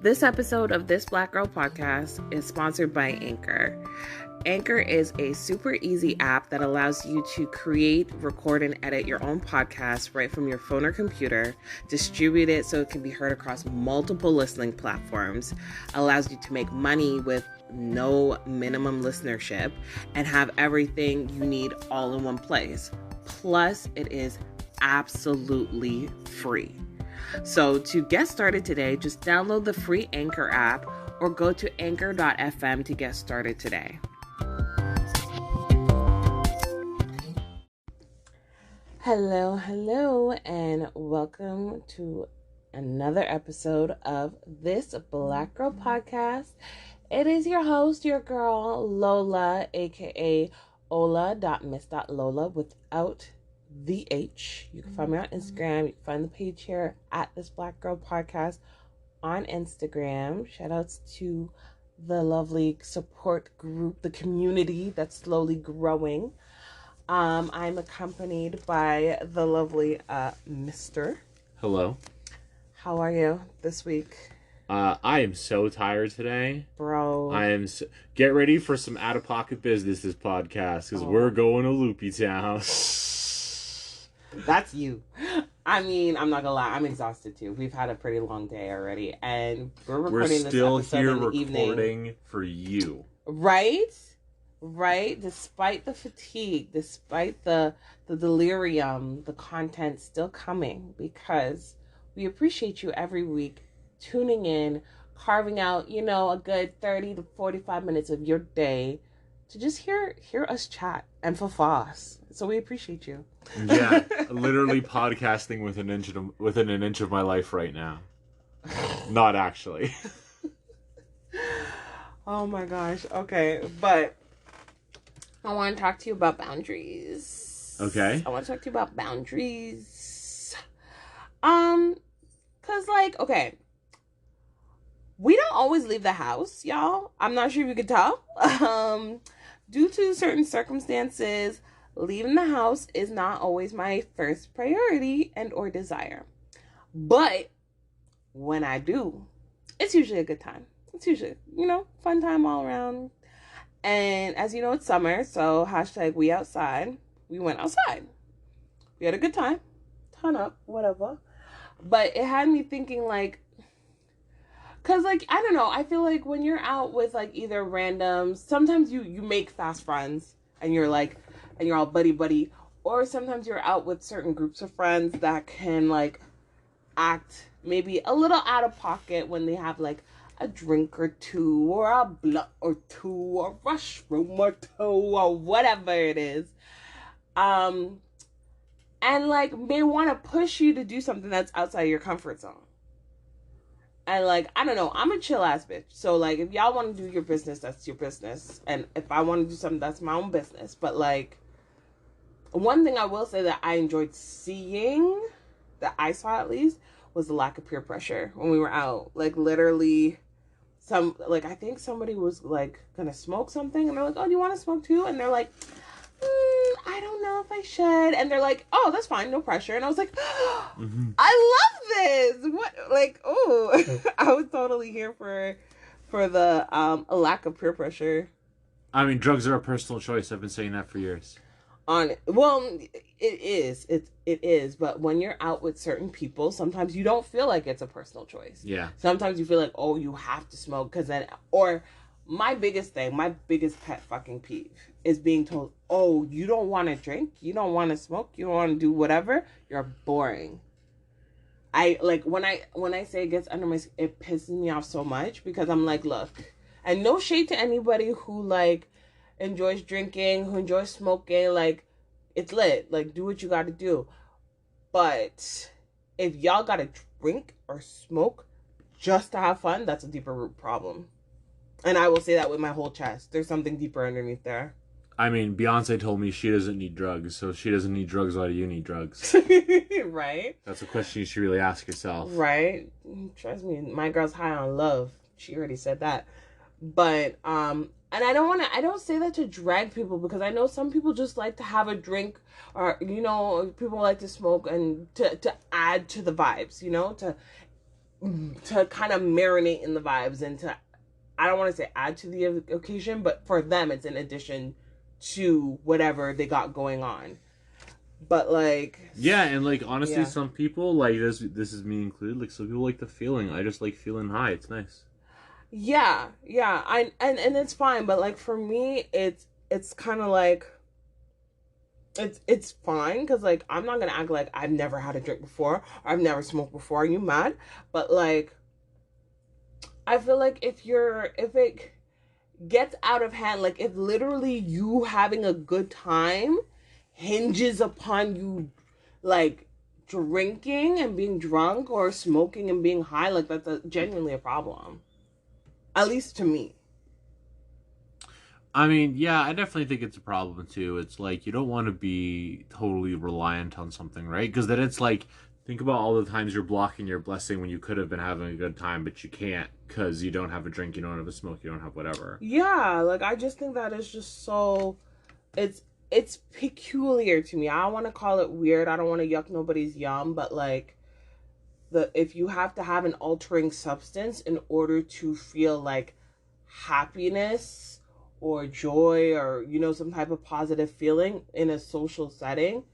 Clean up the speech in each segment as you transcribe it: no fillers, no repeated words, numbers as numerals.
This episode of This Black Girl Podcast is sponsored by Anchor. Anchor is a super easy app that allows you to create, record, and edit your own podcast right from your phone or computer, distribute it so it can be heard across multiple listening platforms, allows you to make money with no minimum listenership, and have everything you need all in one place. Plus, it is absolutely free. So to get started today, just download the free Anchor app or go to anchor.fm to get started today. Hello, and welcome to another episode of This Black Girl Podcast. It is your host, your girl, Lola, aka Ola.miss.Lola without the H. You can find me on Instagram. You can find the page here at This Black Girl Podcast on Instagram. Shout outs to the lovely support group, the community that's slowly growing. I'm accompanied by the lovely Mr. Hello. How are you this week? I am so tired today. Bro. Get ready for some out-of-pocket business this podcast, because we're going to Loopy Town. That's you. I mean, I'm not gonna lie, I'm exhausted too. We've had a pretty long day already, and we're recording this episode in the evening. We're still here recording for you. Right? Despite the fatigue, despite the delirium, the content's still coming because we appreciate you every week tuning in, carving out, a good 30 to 45 minutes of your day to just hear us chat and fuss. So we appreciate you. Yeah, literally podcasting within an inch of my life right now. Not actually. Oh my gosh. Okay, but I want to talk to you about boundaries. Okay. I want to talk to you about boundaries. Cause okay, we don't always leave the house, y'all. I'm not sure if you could tell. Due to certain circumstances, leaving the house is not always my first priority and or desire. But when I do, it's usually a good time. It's usually, fun time all around. And as you know, it's summer, so # we outside. We went outside. We had a good time. Turn up, whatever. But it had me thinking because I don't know, I feel like when you're out with either randoms, sometimes you make fast friends and you're all buddy, or sometimes you're out with certain groups of friends that can act maybe a little out of pocket when they have a drink or two or a blunt or two or a mushroom or two or whatever it is. And may want to push you to do something that's outside your comfort zone. And I don't know, I'm a chill ass bitch. So if y'all want to do your business, that's your business. And if I want to do something, that's my own business. But one thing I will say that I enjoyed seeing, that I saw at least, was the lack of peer pressure when we were out. Literally, I think somebody was gonna smoke something, and they're like, "Oh, do you want to smoke too?" And they're like, I don't know if I should. And they're like, "Oh, that's fine, no pressure." And I was like, mm-hmm. I love this. What, I was totally here for the lack of peer pressure. I mean, drugs are a personal choice. I've been saying that for years. Well, it is, but when you're out with certain people, sometimes you don't feel like it's a personal choice. Yeah. Sometimes you feel like, oh, you have to smoke, because then, or my biggest pet fucking peeve is being told, oh, you don't want to drink, you don't want to smoke, you don't want to do whatever, you're boring. When I say it gets under my skin, it pisses me off so much, because I'm look, and no shade to anybody who enjoys drinking, who enjoys smoking, it's lit, do what you gotta do. But if y'all gotta drink or smoke just to have fun, that's a deeper root problem. And I will say that with my whole chest. There's something deeper underneath there. I mean, Beyonce told me she doesn't need drugs, so if she doesn't need drugs, why do you need drugs? Right? That's a question you should really ask yourself. Right? Trust me, my girl's high on love. She already said that. But, and I don't say that to drag people, because I know some people just like to have a drink, or, people like to smoke and to add to the vibes, kind of marinate in the vibes and to, I don't want to say add to the occasion, but for them it's in addition to whatever they got going on. But like, yeah, and like honestly, yeah. some people like this is me included. Like some people like the feeling. I just like feeling high. It's nice. Yeah, and it's fine, but like for me, it's kind of like it's fine because like I'm not gonna act like I've never had a drink before or I've never smoked before. Are you mad? But like, I feel like if it gets out of hand, like if literally you having a good time hinges upon you like drinking and being drunk or smoking and being high, like that's genuinely a problem. At least to me. I mean, yeah, I definitely think it's a problem too. It's like you don't want to be totally reliant on something, right? Because then it's like, think about all the times you're blocking your blessing when you could have been having a good time, but you can't because you don't have a drink, you don't have a smoke, you don't have whatever. Yeah, like I just think that is just so, it's peculiar to me. I don't want to call it weird. I don't want to yuck nobody's yum, but like if you have to have an altering substance in order to feel like happiness or joy or some type of positive feeling in a social setting,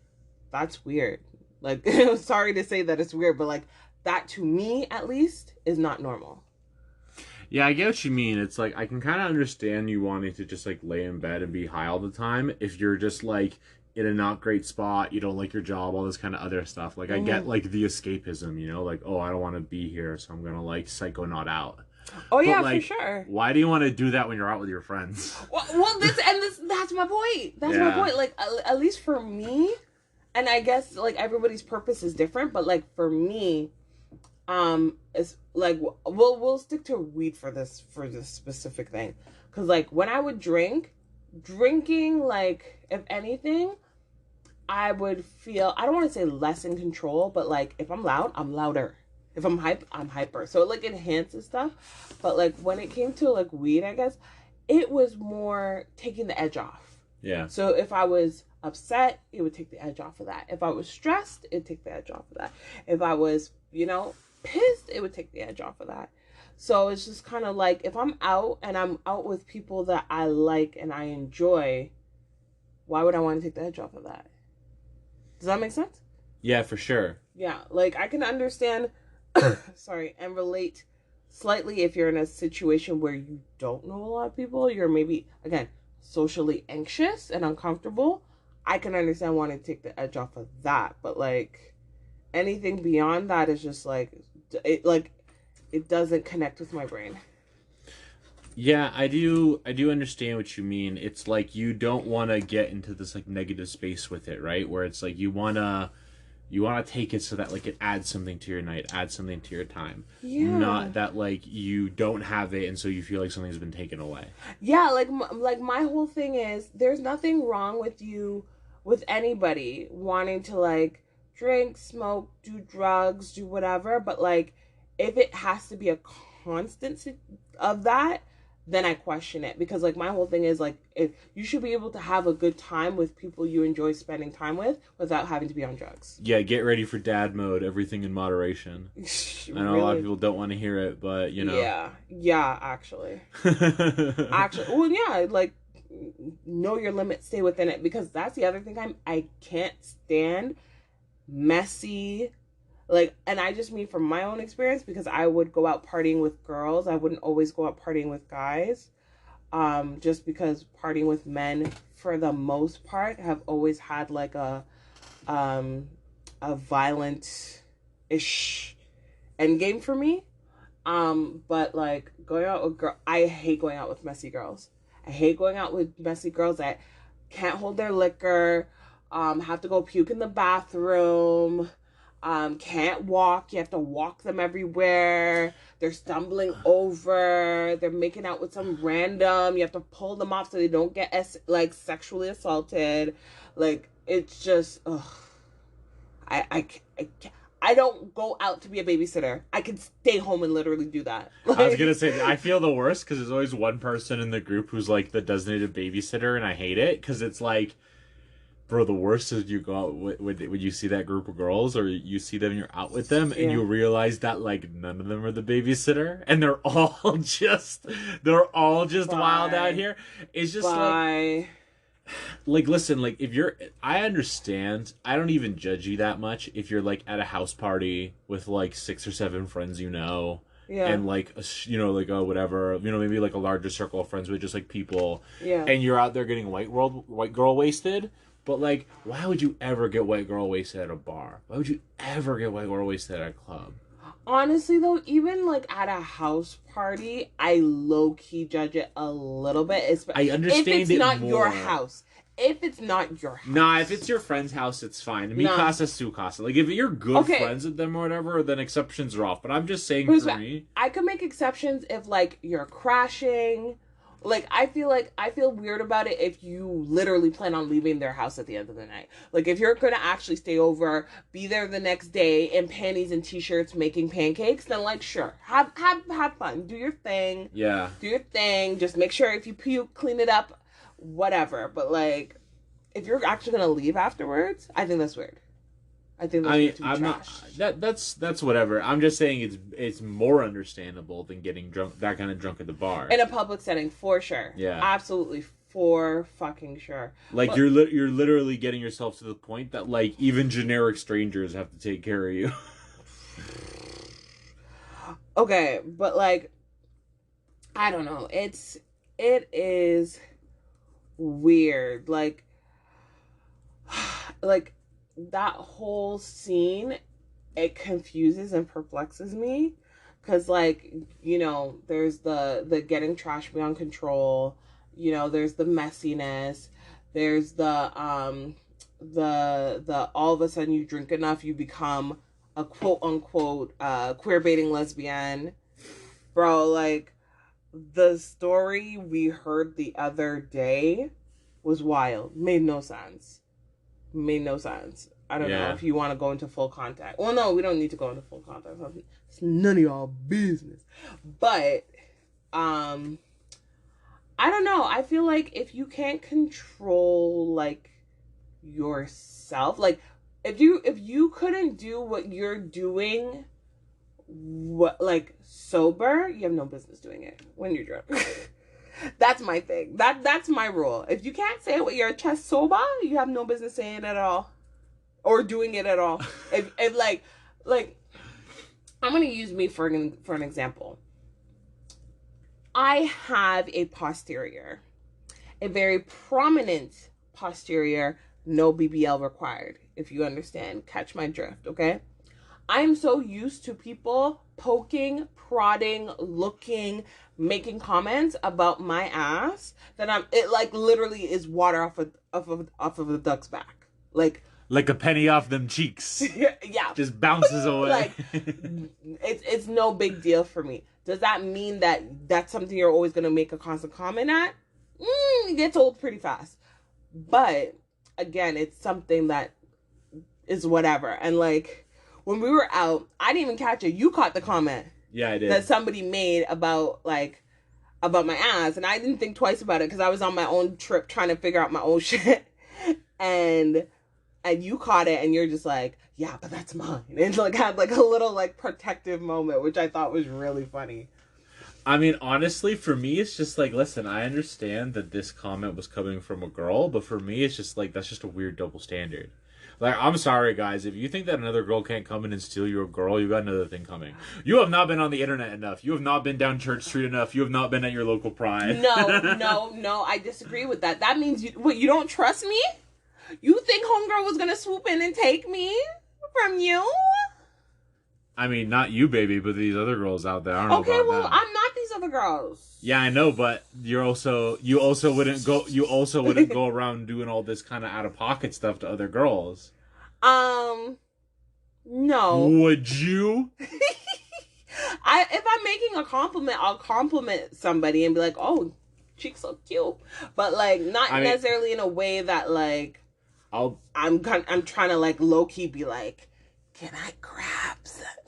that's weird. Like sorry to say that it's weird, but like that to me at least is not normal. Yeah, I get what you mean. It's like I can kind of understand you wanting to just like lay in bed and be high all the time if you're just like in a not great spot, you don't like your job, all this kind of other stuff. Like I get like the escapism, like, oh, I don't want to be here, so I'm gonna like psychonaut out. Oh yeah, but, like, for sure. Why do you want to do that when you're out with your friends? Well, that's my point. That's my point. Like at least for me, and I guess like everybody's purpose is different, but like for me, it's like we'll stick to weed for this specific thing, because like when I would drinking, like if anything, I would feel, I don't want to say less in control, but like if I'm loud, I'm louder. If I'm hype, I'm hyper. So it like enhances stuff. But like when it came to like weed, I guess it was more taking the edge off. Yeah. So if I was upset, it would take the edge off of that. If I was stressed, it'd take the edge off of that. If I was, pissed, it would take the edge off of that. So it's just kind of like if I'm out and I'm out with people that I like and I enjoy, why would I want to take the edge off of that? Does that make sense? Yeah, for sure. Yeah, like I can understand and relate slightly if you're in a situation where you don't know a lot of people, you're maybe again socially anxious and uncomfortable. I can understand wanting to take the edge off of that, but like anything beyond that is just like it doesn't connect with my brain. Yeah, I do understand what you mean. It's like you don't want to get into this like negative space with it, right? Where it's like you want to take it so that like it adds something to your night, adds something to your time. Yeah. Not that like you don't have it and so you feel like something's been taken away. Yeah, like my whole thing is there's nothing wrong with anybody wanting to like drink, smoke, do drugs, do whatever, but like if it has to be a constant of that, then I question it, because like my whole thing is like if you should be able to have a good time with people you enjoy spending time with without having to be on drugs. Yeah, get ready for dad mode, everything in moderation. I know really? A lot of people don't want to hear it, but Yeah, actually. Well, yeah, like know your limits, stay within it, because that's the other thing I can't stand messy. Like, and I just mean from my own experience, because I would go out partying with girls. I wouldn't always go out partying with guys. Just because partying with men, for the most part, have always had like a violent-ish end game for me. But like going out with I hate going out with messy girls. I hate going out with messy girls that can't hold their liquor, have to go puke in the bathroom, can't walk. You have to walk them everywhere. They're stumbling over. They're making out with some random. You have to pull them off so they don't get like sexually assaulted. Like it's just, ugh. I don't go out to be a babysitter. I can stay home and literally do that. Like, I was gonna say I feel the worst because there's always one person in the group who's like the designated babysitter, and I hate it because it's like Bro, the worst is you go out when you see that group of girls, or you see them, you're out with them, and you realize that like none of them are the babysitter, and they're all just wild out here. It's just like listen, like if you're, I understand. I don't even judge you that much if you're like at a house party with like 6 or 7 friends, and like like whatever, maybe like a larger circle of friends with just like people, and you're out there getting white girl wasted. But, like, why would you ever get white girl wasted at a bar? Why would you ever get white girl wasted at a club? Honestly, though, even, like, at a house party, I low-key judge it a little bit. I understand if it's not your house. If it's not your house. Nah, if it's your friend's house, it's fine. Mi casa, su casa. Like, if you're good friends with them or whatever, then exceptions are off. But I'm just saying for me... I could make exceptions if, like, you're crashing... Like, I feel weird about it if you literally plan on leaving their house at the end of the night. Like, if you're going to actually stay over, be there the next day in panties and t-shirts making pancakes, then, like, sure. Have fun. Do your thing. Yeah. Do your thing. Just make sure if you puke, clean it up, whatever. But, like, if you're actually going to leave afterwards, I think that's weird. I think that's I'm not. That's whatever. I'm just saying it's more understandable than getting drunk, that kind of drunk at the bar in a public setting, for sure. Yeah, absolutely, for fucking sure. Like you're literally getting yourself to the point that like even generic strangers have to take care of you. Okay, but like, I don't know. It is weird. Like. That whole scene, it confuses and perplexes me, because like, there's the getting trash beyond control, there's the messiness, there's the all of a sudden you drink enough, you become a quote unquote queer baiting lesbian. Bro, like, the story we heard the other day was wild. Made no sense. I don't know if you want to go into full contact. Well, no, we don't need to go into full contact. It's none of y'all business. But, I don't know. I feel like if you can't control, like, yourself, like, if you couldn't do what you're doing, sober, you have no business doing it when you're drunk. That's my thing. That's my rule. If you can't say it with your chest sober, you have no business saying it at all, or doing it at all. if like, I'm gonna use me for an example. I have a posterior, a very prominent posterior, no BBL required. If you understand, catch my drift, okay? I'm so used to people poking, prodding, looking, making comments about my ass that it like literally is water off of a duck's back. Like a penny off them cheeks. Yeah. Just bounces away. Like, it's no big deal for me. Does that mean that that's something you're always going to make a constant comment at? It gets old pretty fast. But again, it's something that is whatever. And like, when we were out, I didn't even catch it. You caught the comment. Yeah, I did. That somebody made about my ass. And I didn't think twice about it because I was on my own trip trying to figure out my own shit. And you caught it and you're just like, yeah, but that's mine. And like had like a little like protective moment, which I thought was really funny. I mean, honestly, for me, it's just like, listen, I understand that this comment was coming from a girl, but for me, it's just like, that's just a weird double standard. Like, I'm sorry, guys. If you think that another girl can't come in and steal your girl, you got another thing coming. You have not been on the internet enough. You have not been down Church Street enough. You have not been at your local Pride. No. I disagree with that. That means you don't trust me? You think homegirl was gonna swoop in and take me from you? I mean, not you, baby, but these other girls out there. I don't know about Okay, well, that. I'm not these other girls. Yeah, I know, but you also wouldn't go around doing all this kind of out of pocket stuff to other girls. No. Would you? If I'm making a compliment, I'll compliment somebody and be like, "Oh, cheeks so cute," but like not necessarily in a way that like I'm trying to like low key be like, "Can I grab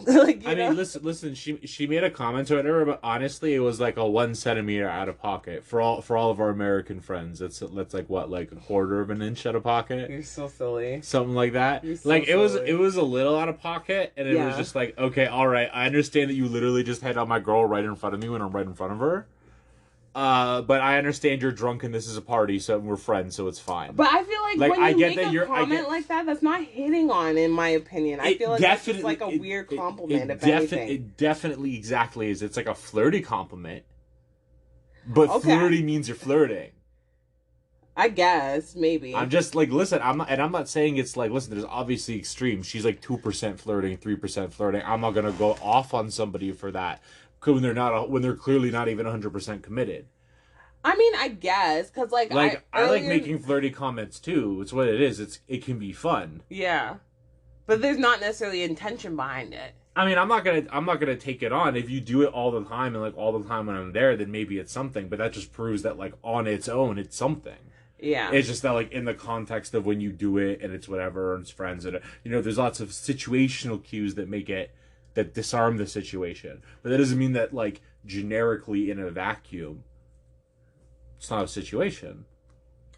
Like, I mean, listen. She made a comment or whatever, but honestly, it was like a 1 centimeter out of pocket for all of our American friends. That's like what, like a quarter of an inch out of pocket. You're so silly. Something like that. You're so Like silly. it was a little out of pocket, and it was just like, okay, all right, I understand that you literally just hit on my girl right in front of me when I'm right in front of her. But I understand you're drunk and this is a party, so we're friends, so it's fine. But I feel like when you make a comment like that, that's not hitting on, in my opinion. I feel like that's just like a weird compliment, if anything. It definitely exactly is. It's like a flirty compliment, but flirty means you're flirting. I guess, maybe. I'm just like, listen, I'm not saying it's like, listen, there's obviously extremes. She's like 2% flirting, 3% flirting. I'm not gonna go off on somebody for that. When they're clearly not even 100% committed. I mean, I guess, because like I like making flirty comments too. It's what it is. It can be fun. Yeah, but there's not necessarily intention behind it. I mean, I'm not gonna take it on. If you do it all the time and like all the time when I'm there, then maybe it's something. But that just proves that like on its own, it's something. Yeah. It's just that like in the context of when you do it and it's whatever and it's friends and there's lots of situational cues that disarm the situation. But that doesn't mean that, like, generically in a vacuum, it's not a situation.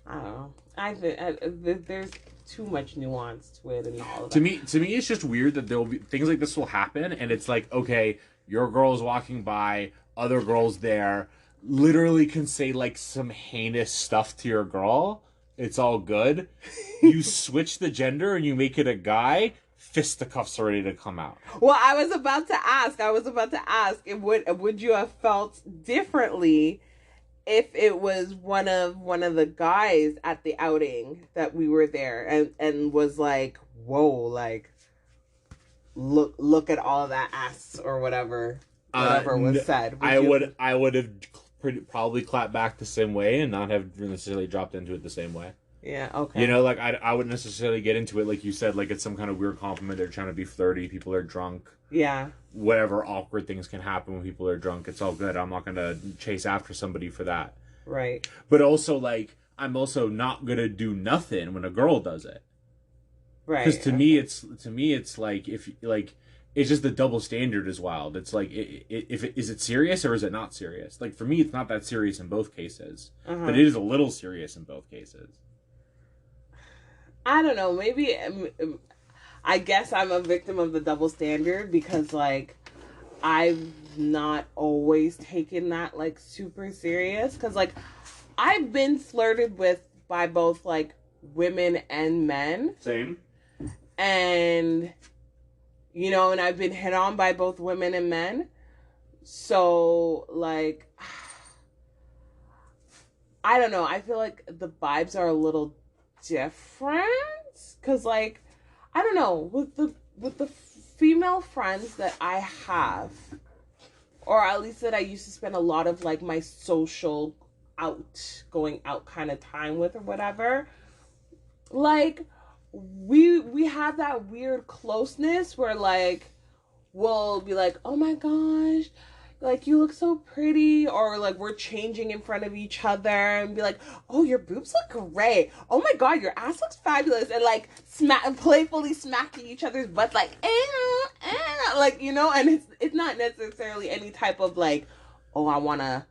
I don't know. I think there's too much nuance to it and all of that. To me, it's just weird that there'll be things like this will happen, and it's like, okay, your girl's walking by, other girls there, literally can say, like, some heinous stuff to your girl. It's all good. You switch the gender and you make it a guy, fisticuffs are ready to come out. Well, I was about to ask, if would you have felt differently if it was one of the guys at the outing that we were there and was like, whoa, like look at all that ass or whatever was said. I would have probably clapped back the same way and not have necessarily dropped into it the same way. Yeah, okay. Like, I wouldn't necessarily get into it, like you said, like it's some kind of weird compliment, they're trying to be flirty, people are drunk. Yeah. Whatever awkward things can happen when people are drunk, it's all good. I'm not going to chase after somebody for that. Right. But also, like, I'm also not going to do nothing when a girl does it. Right. Because to me, it's like, if, like, it's just the double standard is wild. It's like, is it serious or is it not serious? Like, for me, it's not that serious in both cases. But it is a little serious in both cases. I don't know. Maybe, I guess I'm a victim of the double standard because, like, I've not always taken that, like, super serious. Because, like, I've been flirted with by both, like, women and men. Same. And, and I've been hit on by both women and men. So, like, I don't know. I feel like the vibes are a little different because, like, I don't know, with the female friends that I have, or at least that I used to spend a lot of, like, my social going out kind of time with or whatever, like, we have that weird closeness where, like, we'll be like, oh my gosh, like, you look so pretty, or, like, we're changing in front of each other and be like, oh, your boobs look great. Oh my God, your ass looks fabulous. And, like, playfully smacking each other's butts, like, like, and it's not necessarily any type of, like, oh, I want to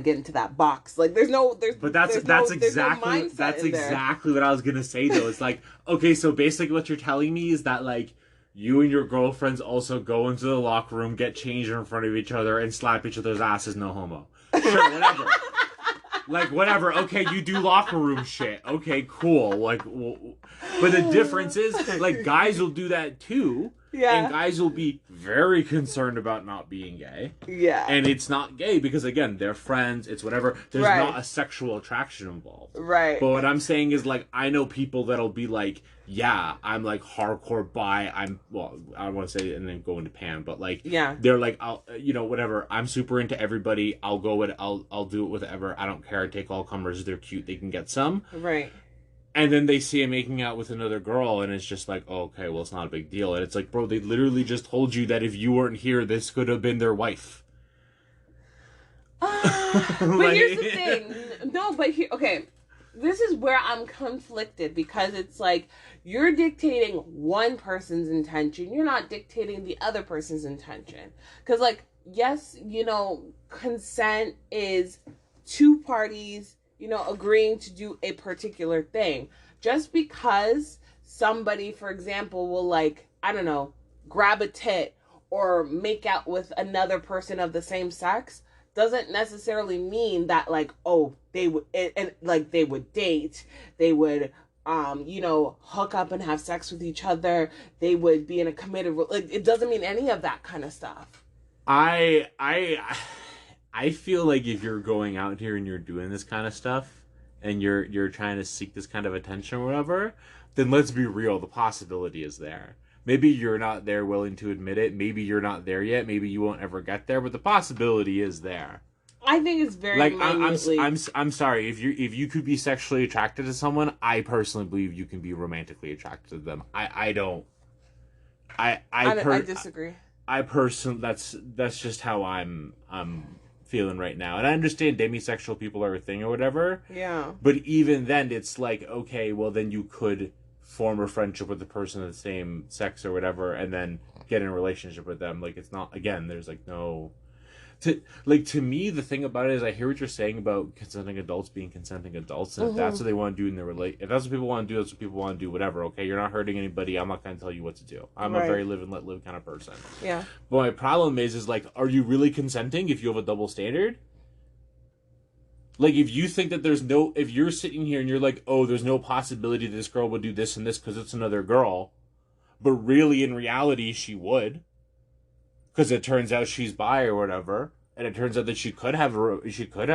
get into that box. Like, But that's exactly what I was going to say, though. It's like, okay, so basically what you're telling me is that, like, you and your girlfriends also go into the locker room, get changed in front of each other, and slap each other's asses, no homo. Sure, whatever. Like, whatever. Okay, you do locker room shit. Okay, cool. Like, but the difference is, like, guys will do that too. Yeah. And guys will be very concerned about not being gay. Yeah. And it's not gay because, again, they're friends. It's whatever. There's not a sexual attraction involved. Right. But what I'm saying is, like, I know people that'll be like, yeah, I'm, like, hardcore bi. I don't want to say it and then go into pan, but, like, yeah, they're like, whatever. I'm super into everybody. I'll do it with whatever. I don't care. I take all comers. They're cute. They can get some. Right. And then they see him making out with another girl, and it's just like, oh, okay, well, it's not a big deal. And it's like, bro, they literally just told you that if you weren't here, this could have been their wife. But here's the thing. No, but okay. this is where I'm conflicted, because it's like you're dictating one person's intention. You're not dictating the other person's intention. Because, like, yes, you know, consent is two parties, you know, agreeing to do a particular thing. Just because somebody, for example, will, like, I don't know, grab a tit or make out with another person of the same sex doesn't necessarily mean that, like, oh, they would, and like, they would date, they would you know, hook up and have sex with each other, they would be in a committed, like, it doesn't mean any of that kind of stuff. I feel like if you're going out here and you're doing this kind of stuff and you're trying to seek this kind of attention or whatever, then let's be real, the possibility is there. Maybe you're not there willing to admit it. Maybe you're not there yet. Maybe you won't ever get there, but the possibility is there. I think it's very like minutely... I'm sorry, if you could be sexually attracted to someone, I personally believe you can be romantically attracted to them. I disagree. I personally, that's just how I'm feeling right now. And I understand demisexual people are a thing or whatever. Yeah. But even then, it's like, okay, well then you could form a friendship with the person of the same sex or whatever, and then get in a relationship with them. Like, it's not, again, there's like no... To me, the thing about it is, I hear what you're saying about consenting adults being consenting adults, and if that's what they want to do in their if that's what people want to do, that's what people want to do. Whatever, okay, you're not hurting anybody. I'm not going to tell you what to do. I'm a very live and let live kind of person. Yeah. But my problem is like, are you really consenting if you have a double standard? Like, if you think that if you're sitting here and you're like, oh, there's no possibility this girl would do this and this because it's another girl, but really in reality she would. Because it turns out she's bi or whatever, and it turns out that she could have a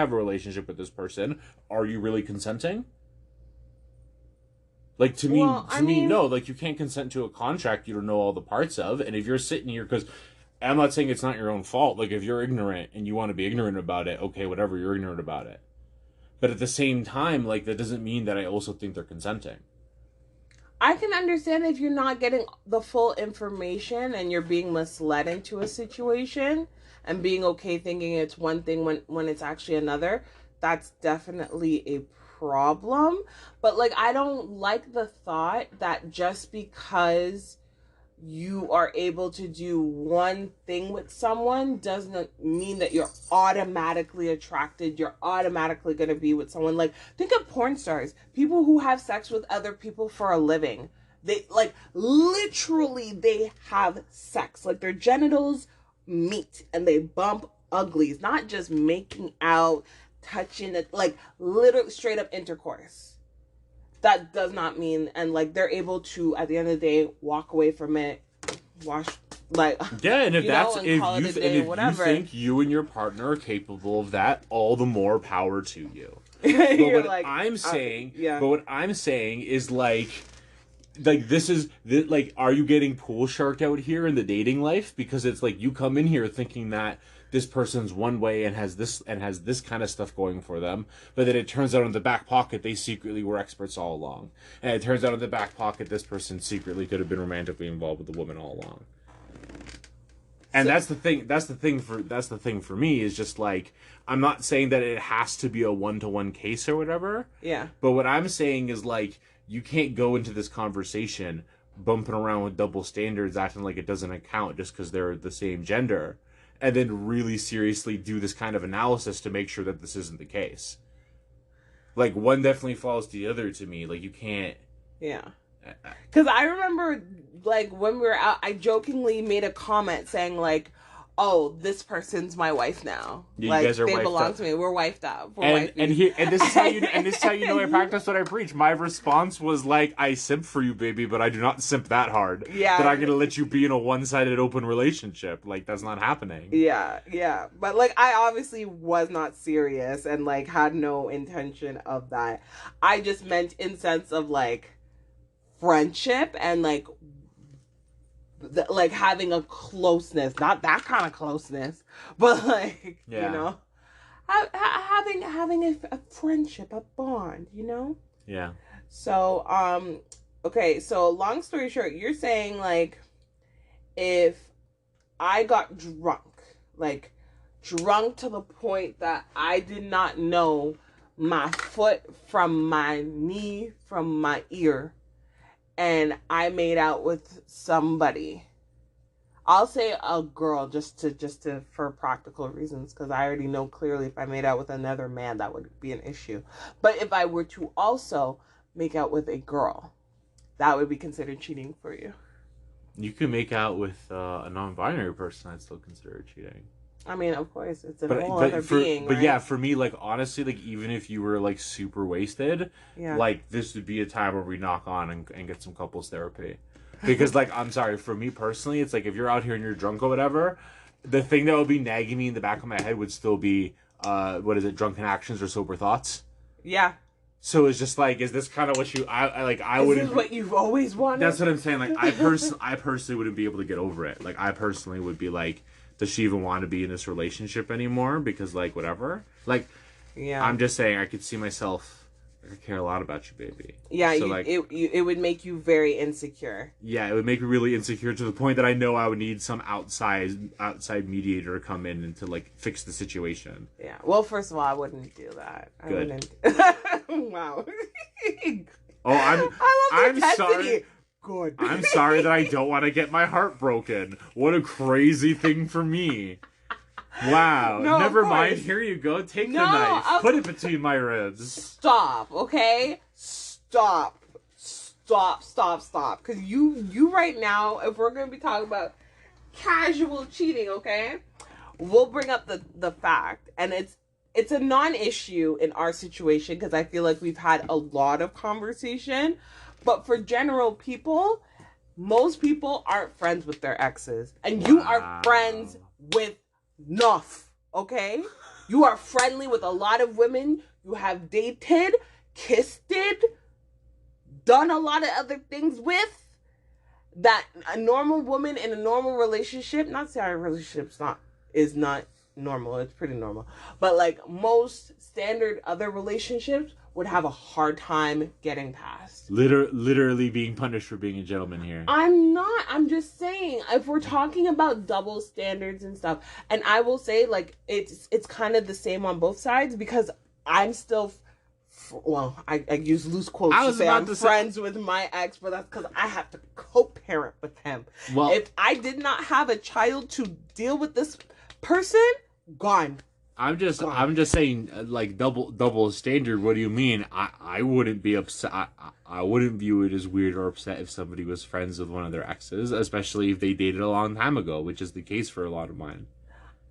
relationship with this person. Are you really consenting? Like, to me, no. Like, you can't consent to a contract you don't know all the parts of. And if you're sitting here, because I'm not saying it's not your own fault. Like, if you're ignorant and you want to be ignorant about it, okay, whatever, you're ignorant about it. But at the same time, like, that doesn't mean that I also think they're consenting. I can understand if you're not getting the full information and you're being misled into a situation and being okay thinking it's one thing when it's actually another. That's definitely a problem. But, like, I don't like the thought that just because you are able to do one thing with someone doesn't mean that you're automatically attracted. You're automatically going to be with someone. Like, think of porn stars, people who have sex with other people for a living. They, like, literally, they have sex. Like, their genitals meet and they bump uglies, not just making out, touching it, like, literally straight up intercourse. That does not mean, and, like, they're able to, at the end of the day, walk away from it, wash, like, yeah, and if that's, and if you think you and your partner are capable of that, all the more power to you. But what like, I'm saying, but what I'm saying is, like this is, like, are you getting pool sharked out here in the dating life? Because it's like, you come in here thinking that this person's one way and has this kind of stuff going for them, but then it turns out in the back pocket they secretly were experts all along, and it turns out in the back pocket this person secretly could have been romantically involved with the woman all along. And that's the thing for me, is just, like, I'm not saying that it has to be a one-to-one case or whatever. Yeah. But what I'm saying is, like, you can't go into this conversation bumping around with double standards, acting like it doesn't account just because they're the same gender, and then really seriously do this kind of analysis to make sure that this isn't the case. Like, one definitely falls to the other to me. Like, you can't... Yeah. Because I remember, like, when we were out, I jokingly made a comment saying, like, oh, this person's my wife now. Yeah, like, you guys are they wifed belong up. To me. We're wifed up. And this is how you know I practice what I preach. My response was, like, I simp for you, baby, but I do not simp that hard. Yeah. That I'm gonna let you be in a one-sided open relationship. Like, that's not happening. Yeah. But, like, I obviously was not serious and, like, had no intention of that. I just meant in sense of, like, friendship and, like, like, having a closeness, not that kind of closeness, but, like, you know, having a friendship, a bond, you know? Yeah. So, okay, so long story short, you're saying, like, if I got drunk to the point that I did not know my foot from my knee, from my ear, and I made out with somebody. I'll say a girl just to for practical reasons, because I already know clearly if I made out with another man that would be an issue. But if I were to also make out with a girl, that would be considered cheating for you. You can make out with a non-binary person. I'd still consider it cheating. I mean, of course, it's a whole other being, But right? yeah, for me, like, honestly, like, even if you were, like, super wasted, Yeah. like, this would be a time where we knock on and get some couples therapy. Because, like, I'm sorry, for me personally, it's like, if you're out here and you're drunk or whatever, the thing that would be nagging me in the back of my head would still be, what is it, drunken actions or sober thoughts? Yeah. So it's just like, is this kind of what you, I Is wouldn't. this what you've always wanted? That's what I'm saying. Like, I personally wouldn't be able to get over it. Like, I personally would be like, does she even want to be in this relationship anymore? Because, like, whatever. Like, yeah. I'm just saying, I could see myself. I care a lot about you, baby. Yeah, so, it would make you very insecure. Yeah, it would make me really insecure to the point that I know I would need some outside mediator to come in and to, like, fix the situation. Yeah. Well, first of all, I wouldn't do that. Good. Wow. Oh, I'm sorry. Good. I'm sorry that I don't want to get my heart broken. What a crazy thing for me. Wow. No, never mind. Here you go. Take the knife. Put it between my ribs. Stop, okay? Stop. Because you right now, if we're going to be talking about casual cheating, okay? We'll bring up the fact. And it's a non-issue in our situation because I feel like we've had a lot of conversation. But for general people, most people aren't friends with their exes. And you are friends with enough, okay? You are friendly with a lot of women. You have dated, kissed, done a lot of other things with that a normal woman in a normal relationship, not saying our relationship's is not normal, it's pretty normal, but like most standard other relationships would have a hard time getting past. Literally being punished for being a gentleman here. I'm just saying, if we're talking about double standards and stuff, and I will say, like, it's kind of the same on both sides, because I'm still, well, I use loose quotes to say I'm friends with my ex, but that's because I have to co-parent with him. Well, if I did not have a child to deal with this person, gone. I'm just saying, like, double standard. What do you mean? I wouldn't be upset. I wouldn't view it as weird or upset if somebody was friends with one of their exes, especially if they dated a long time ago, which is the case for a lot of mine.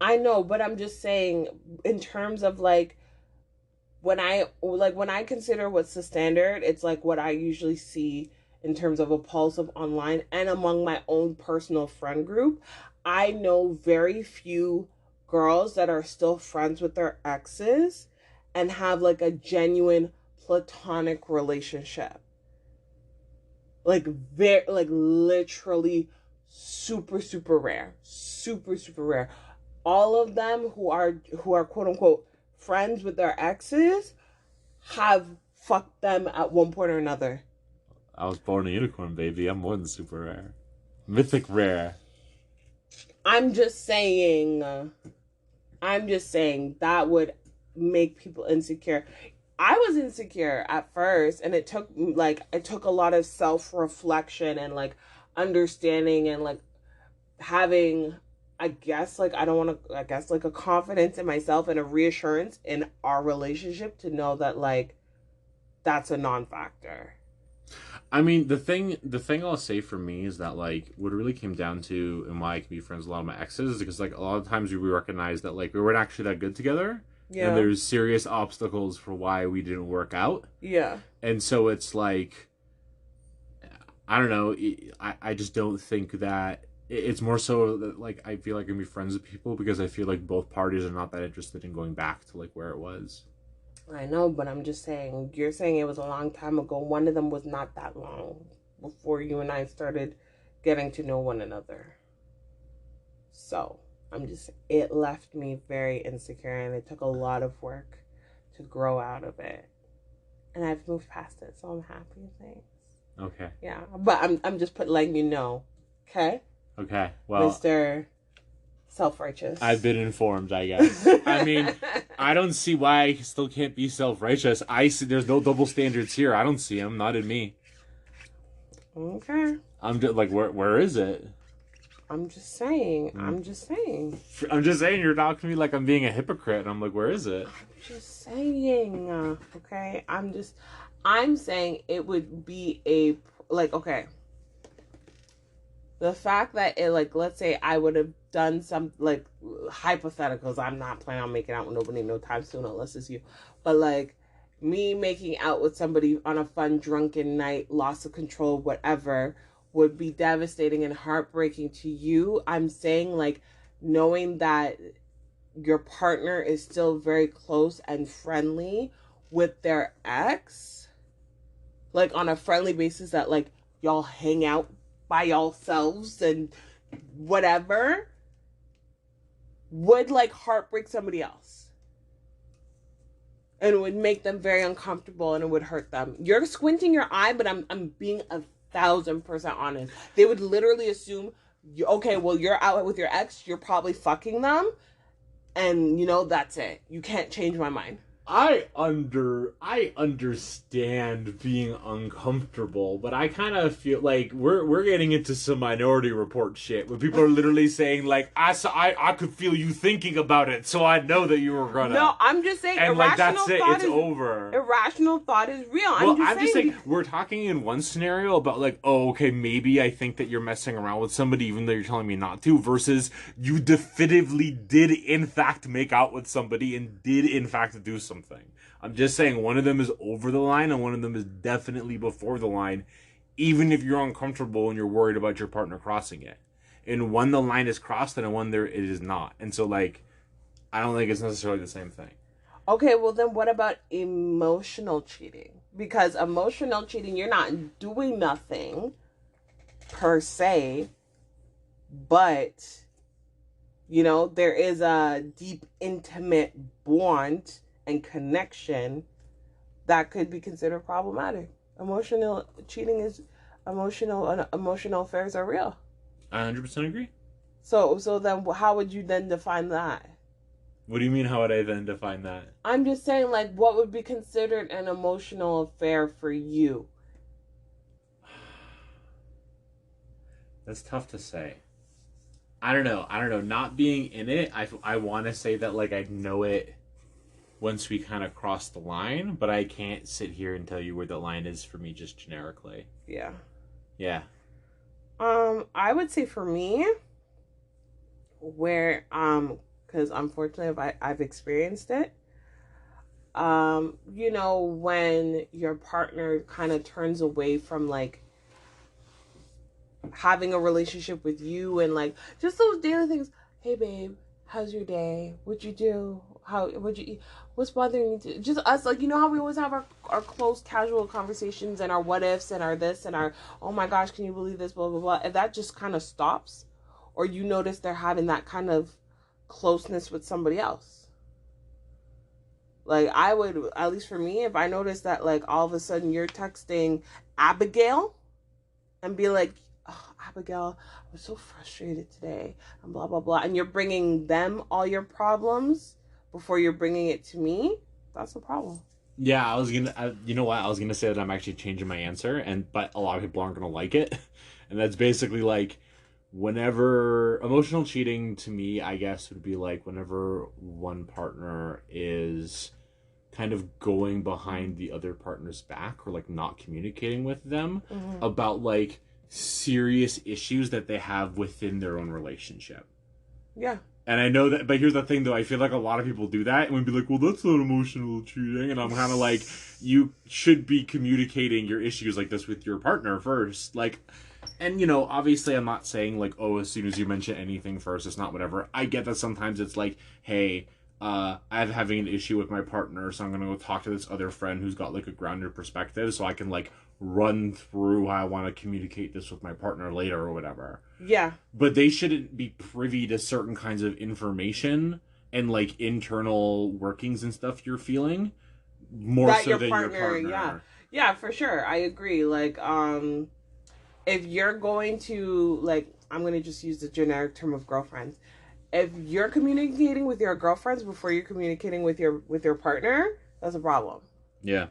I know, but I'm just saying, in terms of like, when I consider what's the standard, it's like what I usually see in terms of impulsive online and among my own personal friend group. I know very few girls that are still friends with their exes and have like a genuine platonic relationship. Like literally super rare. Super rare. All of them who are quote unquote friends with their exes have fucked them at one point or another. I was born a unicorn, baby. I'm more than super rare. Mythic rare. I'm just saying that would make people insecure. I was insecure at first, and it took a lot of self-reflection and like understanding and like having, I guess, like a confidence in myself and a reassurance in our relationship to know that like that's a non-factor. I mean, the thing I'll say for me is that, like, what it really came down to and why I can be friends with a lot of my exes is because, like, a lot of times we recognize that, like, we weren't actually that good together. Yeah. And there's serious obstacles for why we didn't work out. Yeah. And so it's like, I don't know, I just don't think that, it's more so that, like, I feel like I can be friends with people because I feel like both parties are not that interested in going back to, like, where it was. I know, but I'm just saying, you're saying it was a long time ago. One of them was not that long before you and I started getting to know one another. So, it left me very insecure, and it took a lot of work to grow out of it. And I've moved past it, so I'm happy. Thanks. Okay. Yeah, but I'm just letting you know, okay? Okay, well. Mr. self-righteous. I've been informed, I guess. I mean, I don't see why I still can't be self-righteous. I see there's no double standards here. I don't see them, not in me. Okay. I'm just like, where is it? I'm just saying. I'm just saying. I'm just saying you're talking to me like I'm being a hypocrite. And I'm like, where is it? I'm just saying. Okay. I'm saying it would be okay. The fact that it, like, let's say I would have done some, like, hypotheticals. I'm not planning on making out with nobody no time soon unless it's you. But, like, me making out with somebody on a fun, drunken night, loss of control, whatever, would be devastating and heartbreaking to you. I'm saying, like, knowing that your partner is still very close and friendly with their ex, like, on a friendly basis that, like, y'all hang out by yourselves and whatever, would, like, heartbreak somebody else. And it would make them very uncomfortable and it would hurt them. You're squinting your eye, but I'm being 1,000% honest. They would literally assume, okay, well, you're out with your ex, you're probably fucking them, and, you know, that's it. You can't change my mind. I understand being uncomfortable, but I kind of feel like we're getting into some Minority Report shit where people are literally saying like, I could feel you thinking about it, so I know that you were gonna. No, I'm just saying, and like that's it, it's over. Irrational thought is real. Well, I'm just saying we're talking in one scenario about like, oh, okay, maybe I think that you're messing around with somebody even though you're telling me not to, versus you definitively did in fact make out with somebody and did in fact do something. I'm just saying one of them is over the line and one of them is definitely before the line, even if you're uncomfortable and you're worried about your partner crossing it. In one, the line is crossed, and in one, there it is not. And so, like, I don't think it's necessarily the same thing. Okay, well then what about emotional cheating? Because emotional cheating, you're not doing nothing per se, but, you know, there is a deep, intimate bond and connection that could be considered problematic. Emotional cheating is emotional affairs are real. I 100% agree. So then how would you then define that? What do you mean, how would I then define that? I'm just saying, like, what would be considered an emotional affair for you? That's tough to say. I don't know. Not being in it, I want to say that, like, I know it once we kind of cross the line, but I can't sit here and tell you where the line is for me just generically. Yeah. Yeah. I would say for me, where, because unfortunately I've experienced it, you know, when your partner kind of turns away from, like, having a relationship with you and, like, just those daily things. Hey, babe, how's your day? What'd you do? What'd you eat? What's bothering you? Just us, like, you know how we always have our close, casual conversations and our what ifs and our this and our, oh my gosh, can you believe this, blah, blah, blah. If that just kind of stops, or you notice they're having that kind of closeness with somebody else. Like, I would, at least for me, if I notice that, like, all of a sudden you're texting Abigail and be like, oh, Abigail, I was so frustrated today and blah, blah, blah. And you're bringing them all your problems before you're bringing it to me, that's a problem. Yeah, you know what? I was going to say that I'm actually changing my answer, but a lot of people aren't going to like it. And that's basically like, whenever emotional cheating to me, I guess, would be like whenever one partner is kind of going behind the other partner's back or like not communicating with them about like serious issues that they have within their own relationship. Yeah. And I know that, but here's the thing though, I feel like a lot of people do that and would be like, well, that's not emotional cheating. And I'm kind of like, you should be communicating your issues like this with your partner first. Like, and, you know, obviously I'm not saying like, oh, as soon as you mention anything first, it's not whatever. I get that sometimes it's like, hey, I'm having an issue with my partner, so I'm going to go talk to this other friend who's got like a grounded perspective so I can like run through how I want to communicate this with my partner later or whatever. Yeah. But they shouldn't be privy to certain kinds of information and like internal workings and stuff you're feeling more that so your than partner, your partner. Yeah. Yeah, for sure. I agree. Like, if you're going to, like, I'm going to just use the generic term of girlfriends. if you're communicating with your girlfriends before you're communicating with your partner, that's a problem. Yeah.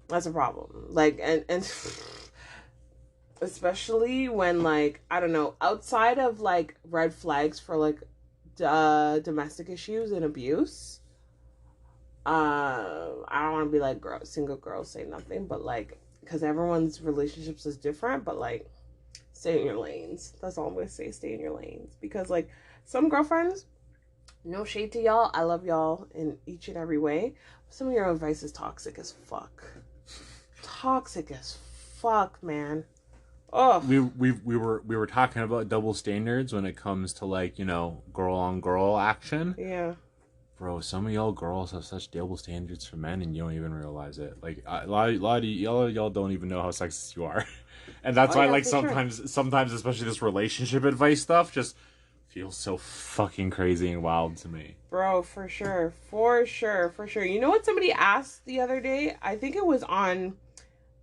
That's a problem. Like, and especially when, like, I don't know, outside of, like, red flags for, like, domestic issues and abuse, I don't want to be like single girls say nothing, but, like, because everyone's relationships is different, but, like, stay in your lanes. That's all I'm going to say. Stay in your lanes. Because, like, some girlfriends, no shade to y'all, I love y'all in each and every way. Some of your advice is toxic as fuck. Toxic as fuck, man. Oh, we were talking about double standards when it comes to, like, you know, girl on girl action. yeah. Bro, some of y'all girls have such double standards for men, and you don't even realize it. Like, a lot of y'all don't even know how sexist you are, and that's why, like, sometimes, especially this relationship advice stuff, just feels so fucking crazy and wild to me. Bro, for sure. You know what somebody asked the other day? I think it was on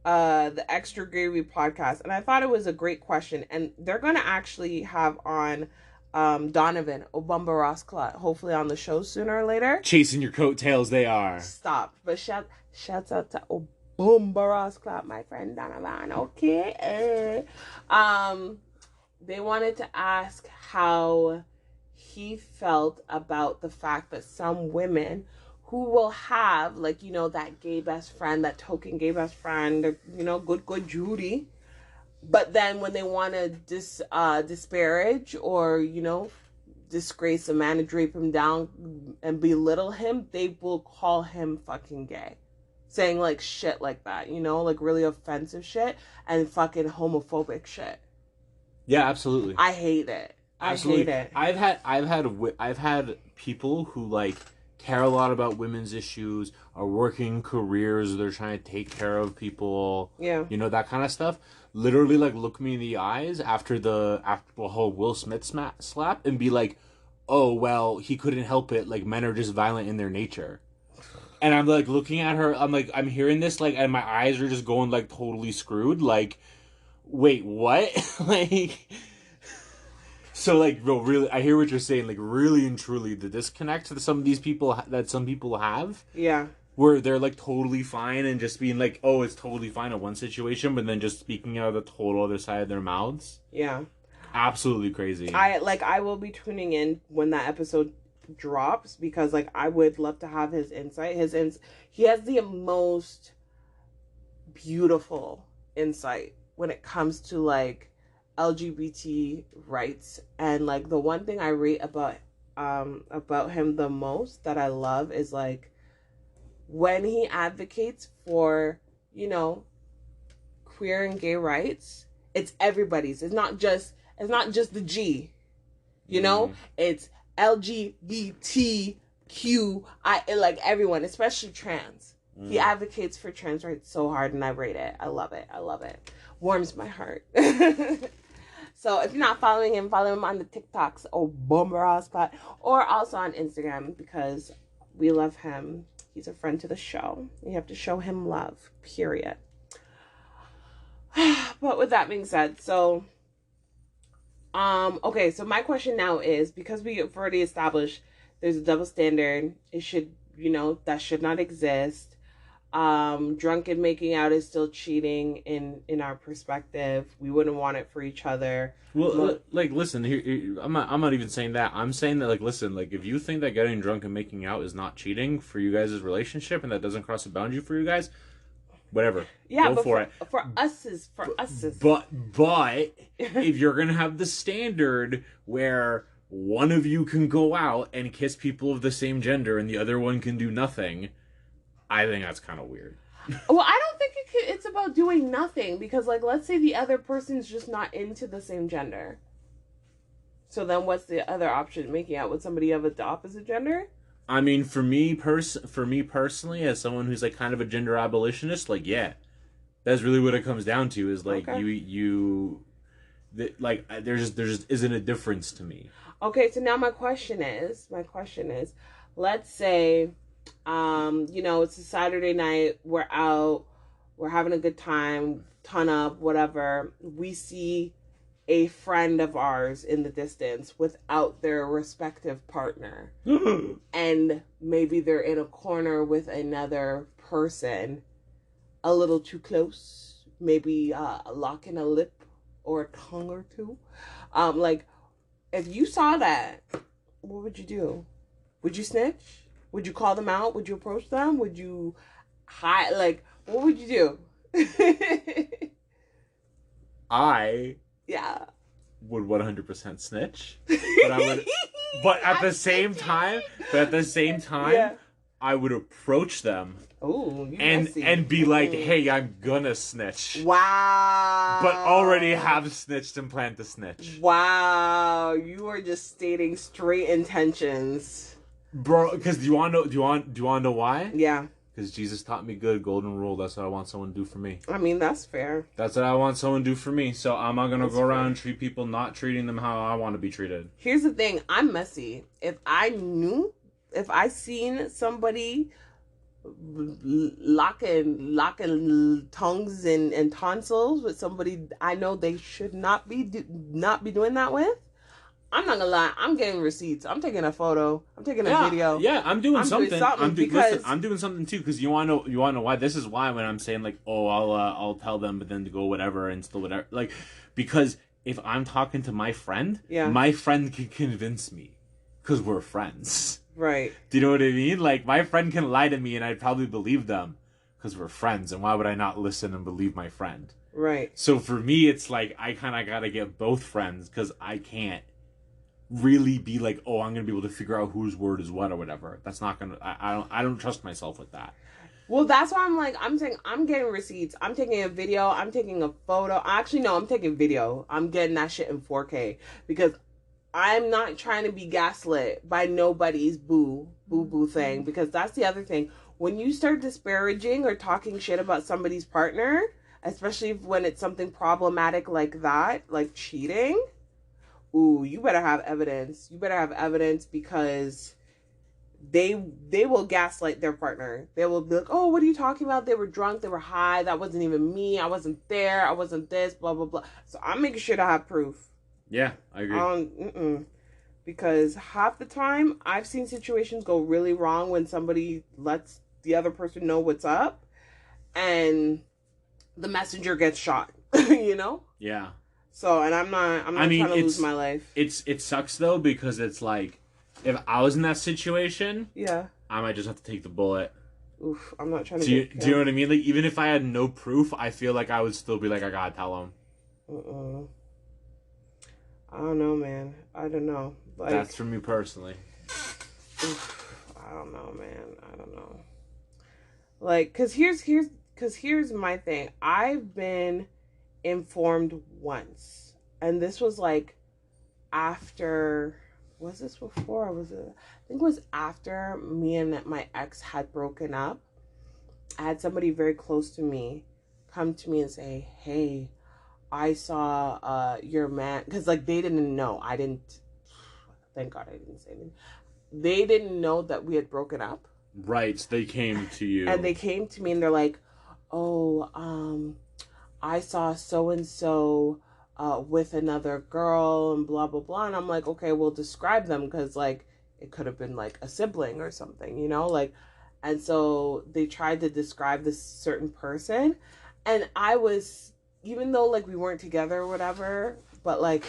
the Extra Gravy podcast, and I thought it was a great question. And they're gonna actually have on Donovan Obumba Rossclot, hopefully on the show sooner or later. Chasing your coattails, they are. Stop. But shouts out to Obumba Rossclot, my friend Donovan. Okay. They wanted to ask how he felt about the fact that some women who will have, like, you know, that gay best friend, that token gay best friend, you know, good Judy, but then when they want to disparage or, you know, disgrace a man and drape him down and belittle him, they will call him fucking gay. Saying, like, shit like that, you know, like, really offensive shit and fucking homophobic shit. Yeah, absolutely. I hate it. Absolutely. I hate it. I've had people who, like, care a lot about women's issues, are working careers, they're trying to take care of people. Yeah. You know, that kind of stuff. Literally, like, look me in the eyes after the whole Will Smith slap and be like, "Oh, well, he couldn't help it. Like, men are just violent in their nature." And I'm, like, looking at her, I'm hearing this, like, and my eyes are just going, like, totally screwed. Like, wait, what? Like, so, like, bro, really, I hear what you're saying. Like, really and truly, the disconnect that some people have. Yeah. Where they're, like, totally fine and just being like, oh, it's totally fine in one situation, but then just speaking out of the total other side of their mouths. Yeah. Absolutely crazy. I will be tuning in when that episode drops because, like, I would love to have his insight. He has the most beautiful insight when it comes to, like, LGBT rights, and, like, the one thing I rate about him the most that I love is, like, when he advocates for, you know, queer and gay rights, it's everybody's. It's not just the G, you know, it's LGBTQI, like, everyone, especially trans. He advocates for trans rights so hard, and I rate it. I love it. Warms my heart. So if you're not following him, follow him on the TikToks or Bomberas Spot, or also on Instagram, because we love him. He's a friend to the show. We have to show him love, period. But with that being said, so okay, so my question now is, because we have already established there's a double standard, it should, you know, that should not exist. Drunken making out is still cheating in our perspective. We wouldn't want it for each other. Well, like, listen, here, I'm not even saying that. I'm saying that, like, listen, like, if you think that getting drunk and making out is not cheating for you guys' relationship and that doesn't cross a boundary for you guys, whatever. Yeah, go but for it. For us. But if you're gonna have the standard where one of you can go out and kiss people of the same gender and the other one can do nothing, I think that's kind of weird. Well, I don't think it's about doing nothing, because, like, let's say the other person's just not into the same gender. So then what's the other option? Making out with somebody of the opposite gender? I mean, for me personally, as someone who's, like, kind of a gender abolitionist, like, yeah, that's really what it comes down to, is, like, okay. There just isn't a difference to me. Okay, so now my question is, let's say, you know, it's a Saturday night, we're out, we're having a good time, ton up, whatever. We see a friend of ours in the distance without their respective partner. And maybe they're in a corner with another person a little too close, maybe locking a lip or a tongue or two. Like, if you saw that, what would you do? Would you snitch? Would you call them out? Would you approach them? Would you hide? Like, what would you do? Yeah, would 100% snitch, but I would, but at the same time, yeah. I would approach them. Ooh, and be like, hey, I'm gonna snitch. Wow. But already have snitched and plan to snitch. Wow, you are just stating straight intentions, bro. Because do you want to know why? Yeah. Because Jesus taught me good golden rule. That's what I want someone to do for me. I mean, that's fair. That's what I want someone to do for me. So I'm not gonna go around and treat people not treating them how I want to be treated. Here's the thing. I'm messy. If I seen somebody locking tongues and tonsils with somebody I know they should not be doing that with, I'm not gonna lie, I'm getting receipts. I'm taking a photo. I'm taking a video. Yeah, I'm doing something. I'm doing something too, because you wanna know why? This is why when I'm saying like, oh, I'll tell them, but then to go whatever and still whatever, like, because if I'm talking to my friend, my friend can convince me, because we're friends. Right. Do you know what I mean? Like, my friend can lie to me and I'd probably believe them because we're friends. And why would I not listen and believe my friend? Right. So for me, it's like, I kind of got to get both friends, because I can't really be like, oh, I'm going to be able to figure out whose word is what or whatever. That's not going to, I don't trust myself with that. Well, that's why I'm saying I'm getting receipts. I'm taking a video. I'm taking a photo. Actually, no, I'm taking video. I'm getting that shit in 4K, because I'm not trying to be gaslit by nobody's boo thing, because that's the other thing. When you start disparaging or talking shit about somebody's partner, especially when it's something problematic like that, like cheating, ooh, you better have evidence. You better have evidence, because they will gaslight their partner. They will be like, oh, what are you talking about? They were drunk. They were high. That wasn't even me. I wasn't there. I wasn't this, blah, blah, blah. So I'm making sure to have proof. Yeah, I agree. Because half the time I've seen situations go really wrong when somebody lets the other person know what's up and the messenger gets shot, you know? Yeah. So, and I'm not trying to lose my life. It sucks though, because it's like, if I was in that situation, yeah, I might just have to take the bullet. Oof, I'm not trying to do you know what I mean? Like, even if I had no proof, I feel like I would still be like, I gotta tell them. I don't know, man. I don't know. Like, that's for me personally. I don't know, man. I don't know. Like, cause here's my thing. I've been informed once, and this was like after. Was this before? I think it was after me and my ex had broken up. I had somebody very close to me come to me and say, "Hey, I saw your man," because like they didn't know. I didn't. Thank God I didn't say anything. They didn't know that we had broken up. Right. So they came to you. And they came to me and they're like, "Oh, I saw so and so with another girl and blah blah blah." And I'm like, "Okay, well, describe them, because like it could have been like a sibling or something, you know, like." And so they tried to describe this certain person, and I was, even though like we weren't together or whatever, but like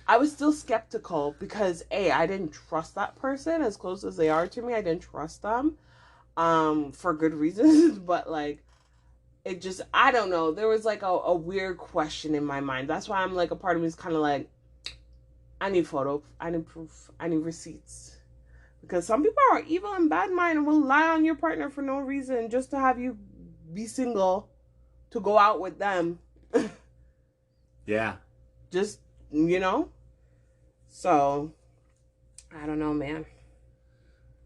I was still skeptical, because I didn't trust that person as close as they are to me. I didn't trust them for good reasons, but like it just, I don't know, there was like a weird question in my mind. That's why I'm like, a part of me is kind of like, I need photo, I need proof, I need receipts. Because some people are evil and bad mind and will lie on your partner for no reason, just to have you be single, to go out with them. Yeah. Just, you know? So, I don't know, man.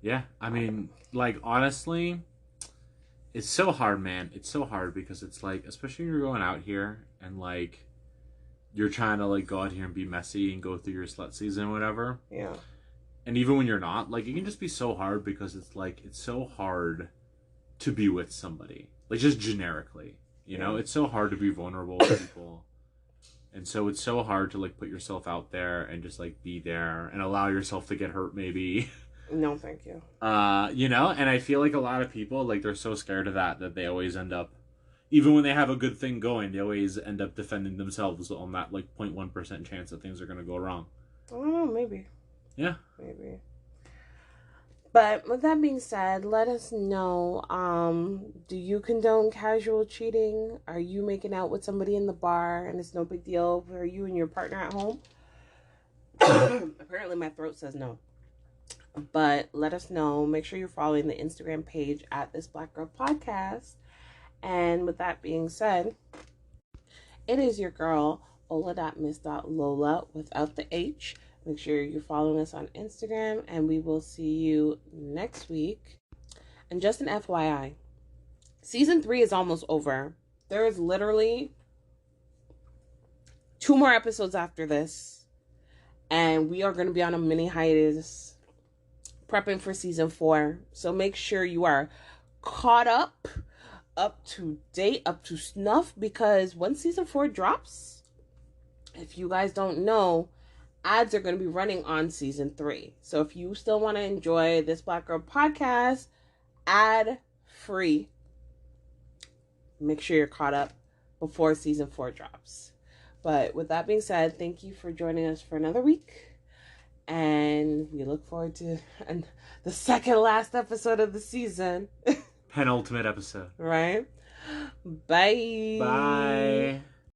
Yeah, I mean, like, honestly, it's so hard, man. It's so hard, because it's like, especially when you're going out here and like you're trying to like go out here and be messy and go through your slut season or whatever. Yeah. And even when you're not, like, it can just be so hard, because it's like, it's so hard to be with somebody, like, just generically, you know, it's so hard to be vulnerable with people. And so it's so hard to like put yourself out there and just like be there and allow yourself to get hurt maybe. No, thank you. You know, and I feel like a lot of people, like, they're so scared of that they always end up, even when they have a good thing going, they always end up defending themselves on that like 0.1% chance that things are going to go wrong. I don't know, maybe. Yeah. Maybe. But with that being said, let us know, do you condone casual cheating? Are you making out with somebody in the bar and it's no big deal for you and your partner at home? Apparently my throat says no. But let us know. Make sure you're following the Instagram page at thisblackgirlpodcast. And with that being said, it is your girl, Ola.miss.Lola without the H. Make sure you're following us on Instagram, and we will see you next week. And just an FYI, season 3 is almost over. There is literally 2 more episodes after this, and we are going to be on a mini hiatus prepping for season 4. So make sure you are caught up to date, up to snuff, because when season 4 drops, if you guys don't know, ads are going to be running on season 3. So if you still want to enjoy This Black Girl podcast ad free, make sure you're caught up before season 4 drops. But with that being said, thank you for joining us for another week, and we look forward to the second last episode of the season. Penultimate episode. Right? Bye. Bye.